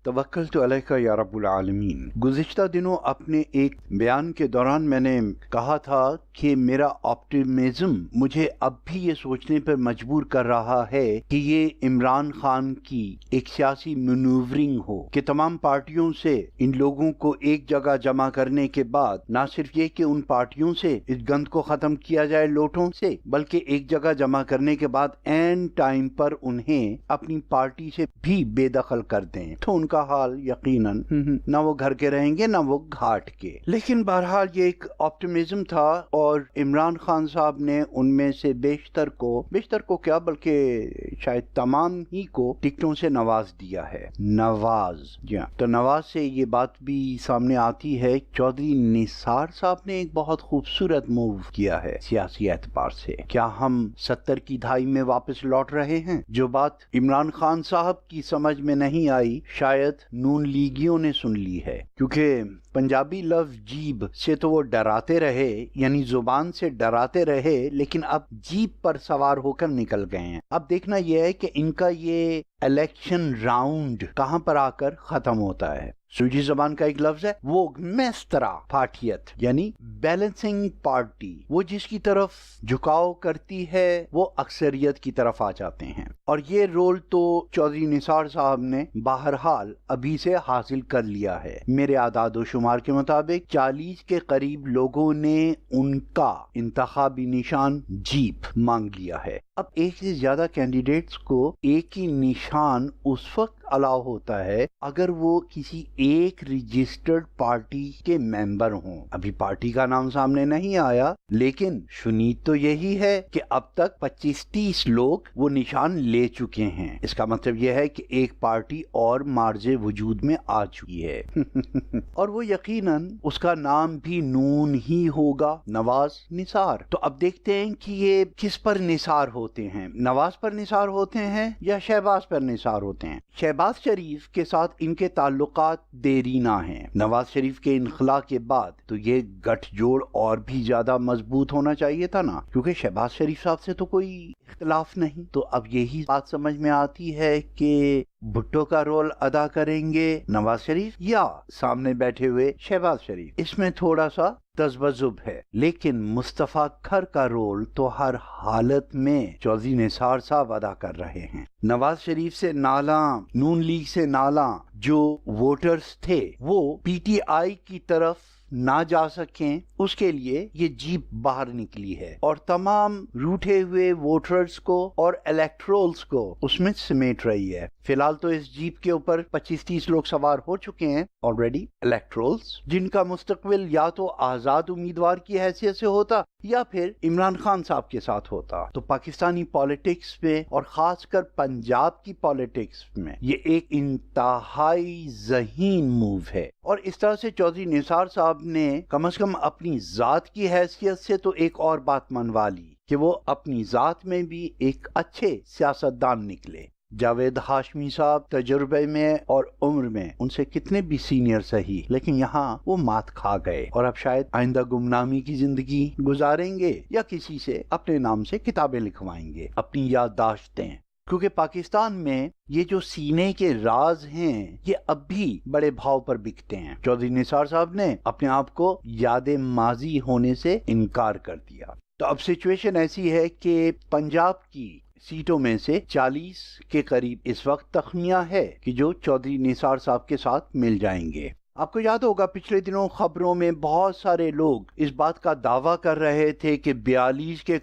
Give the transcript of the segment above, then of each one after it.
तवक्कलतु अलैका या रब्बुल आलमीन। गुज़िश्ता दिनों अपने एक बयान के दौरान मैंने कहा था कि मेरा ऑप्टिमिज्म मुझे अब भी ये सोचने पर मजबूर कर रहा है कि ये इमरान खान की एक सियासी मैनूवरिंग हो कि तमाम पार्टियों से इन लोगों को एक जगह जमा करने के बाद ना सिर्फ ये कि उन पार्टियों से इस गंद को ख़त्म किया जाए लोटों से, बल्कि एक जगह जमा करने के बाद एंड टाइम पर उन्हें अपनी पार्टी से भी बेदखल कर दें, तो उनका हाल यकीनन ना वो घर के रहेंगे ना वो घाट के। लेकिन बहरहाल ये एक ऑप्टिमिज्म था और इमरान खान साहब ने उनमें से बेशतर को क्या बल्कि शायद तमाम ही को टिकटों से नवाज दिया है। नवाज, जी हाँ, तो नवाज से ये बात भी सामने आती है। चौधरी निसार साहब ने एक बहुत खूबसूरत मूव किया है सियासी एतबार से। क्या हम 70 की दहाई में वापस लौट रहे हैं? जो बात इमरान खान साहब की समझ में नहीं आई, शायद नून लीगियों ने सुन ली है, क्योंकि पंजाबी लफ्ज जीब से तो वो डराते रहे, यानी जुबान से डराते रहे, लेकिन अब जीप पर सवार होकर निकल गए हैं। अब देखना यह है कि इनका ये इलेक्शन राउंड कहां पर आकर खत्म होता है। सूजी जबान का एक लफ्ज है वो मेस्तरा पार्टियत, यानी बैलेंसिंग पार्टी। वो जिसकी तरफ झुकाव करती है वो अक्सरियत की तरफ आ जाते हैं, और ये रोल तो चौधरी निसार साहब ने बहरहाल अभी से हासिल कर लिया है। मेरे आदाद शुमार के मुताबिक 40 के करीब लोगों ने उनका इंतखाबी निशान जीप मांग लिया है। अब एक से ज्यादा कैंडिडेट्स को एक ही निशान उस वक्त अलाउ होता है अगर वो किसी एक रजिस्टर्ड पार्टी के मेंबर हों। अभी पार्टी का नाम सामने नहीं आया, लेकिन शुनीद तो यही है कि अब तक 25-30 लोग वो निशान ले चुके हैं। इसका मतलब यह है कि एक पार्टी और मार्जे वजूद में आ चुकी है और वो यकीनन उसका नाम भी नून ही होगा, नवाज निसार। तो अब देखते हैं कि ये किस पर निसार होते हैं, नवाज पर निसार होते हैं या शहबाज पर निसार होते हैं। शहबाज शरीफ के साथ इनके ताल्लुकात देरीना हैं। नवाज शरीफ के इनखला के बाद तो ये गठजोड़ और भी ज्यादा मजबूत होना चाहिए था ना, क्योंकि शहबाज शरीफ साहब से तो कोई इख्तिलाफ नहीं। तो अब यही बात समझ में आती है कि भुट्टो का रोल अदा करेंगे नवाज शरीफ या सामने बैठे हुए शहबाज शरीफ। इसमें थोड़ा सा तज़ब्ज़ुब है, लेकिन मुस्तफ़ा खर का रोल तो हर हालत में चौधरी निसार साहब अदा कर रहे हैं। नवाज शरीफ से नाला, नून लीग से नाला जो वोटर्स थे वो पीटीआई की तरफ ना जा सकें, उसके लिए ये जीप बाहर निकली है और तमाम रूठे हुए वोटर्स को और इलेक्ट्रोल्स को उसमें समेट रही है। फिलहाल तो इस जीप के ऊपर 25-30 लोग सवार हो चुके हैं ऑलरेडी, इलेक्ट्रोल्स, जिनका मुस्तकबिल या तो आजाद उम्मीदवार की हैसियत से होता या फिर इमरान खान साहब के साथ होता। तो पाकिस्तानी पॉलिटिक्स में और खासकर पंजाब की पॉलिटिक्स में ये एक इंतहाई ज़हीन मूव है। और इस तरह से चौधरी निसार साहब ने कम से कम अपनी जात की हैसियत से तो एक और बात मनवा ली कि वो अपनी जात में भी एक अच्छे सियासतदान निकले। जावेद हाशमी साहब तजुर्बे में और उम्र में उनसे कितने भी सीनियर सही, लेकिन यहाँ वो मात खा गए और अब शायद आइंदा गुमनामी की जिंदगी गुजारेंगे या किसी से अपने नाम से किताबें लिखवाएंगे, अपनी याददाश्तें। क्योंकि पाकिस्तान में ये जो सीने के राज हैं ये अब भी बड़े भाव पर बिकते हैं। चौधरी निसार साहब ने अपने आप को याद माजी होने से इनकार कर दिया। तो अब सिचुएशन ऐसी है कि पंजाब की सीटों में से 40 के करीब इस वक्त तखमिया है कि जो चौधरी निसार साहब के साथ मिल जाएंगे। आपको याद होगा पिछले दिनों खबरों में बहुत सारे लोग इस बात का दावा कर रहे थे कि 42 के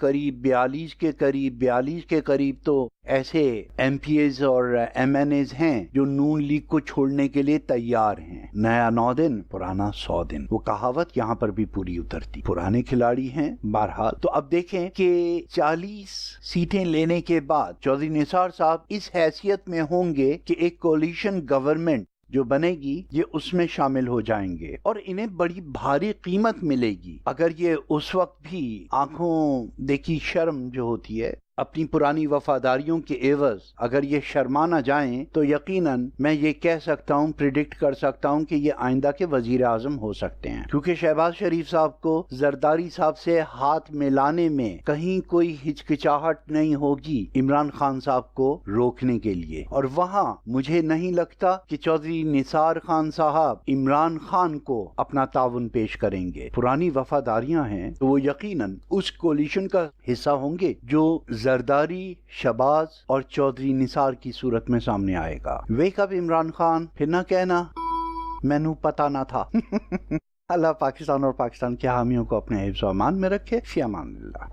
करीब तो ऐसे एमपीएज और एमएनएज हैं जो नून लीग को छोड़ने के लिए तैयार हैं। नया 9 दिन पुराना 100 दिन, वो कहावत यहाँ पर भी पूरी उतरती। पुराने खिलाड़ी हैं बहरहाल। तो अब देखें कि 40 सीटें लेने के बाद चौधरी निसार साहब इस हैसियत में होंगे कि एक कोलिशन गवर्नमेंट जो बनेगी ये उसमें शामिल हो जाएंगे और इन्हें बड़ी भारी कीमत मिलेगी अगर ये उस वक्त भी आंखों देखी शर्म जो होती है اپنی پرانی وفاداریوں کے عوض اگر یہ شرما نہ جائیں تو یقیناً میں یہ کہہ سکتا ہوں، پریڈکٹ کر سکتا ہوں کہ یہ آئندہ کے وزیر اعظم ہو سکتے ہیں، کیونکہ شہباز شریف صاحب کو زرداری صاحب سے ہاتھ ملانے میں کہیں کوئی ہچکچاہٹ نہیں ہوگی عمران خان صاحب کو روکنے کے لیے، اور وہاں مجھے نہیں لگتا کہ چودھری نثار خان صاحب عمران خان کو اپنا تعاون پیش کریں گے۔ پرانی وفاداریاں ہیں تو وہ یقیناً اس کولیشن کا حصہ ہوں گے جو زرداری، شہباز اور چودھری نثار کی صورت میں سامنے آئے گا۔ ویک اپ عمران خان، پھر نہ کہنا مینوں پتہ نہ تھا۔ اللہ پاکستان اور پاکستان کے حامیوں کو اپنے حفظ و امان میں رکھے۔ فی امان اللہ۔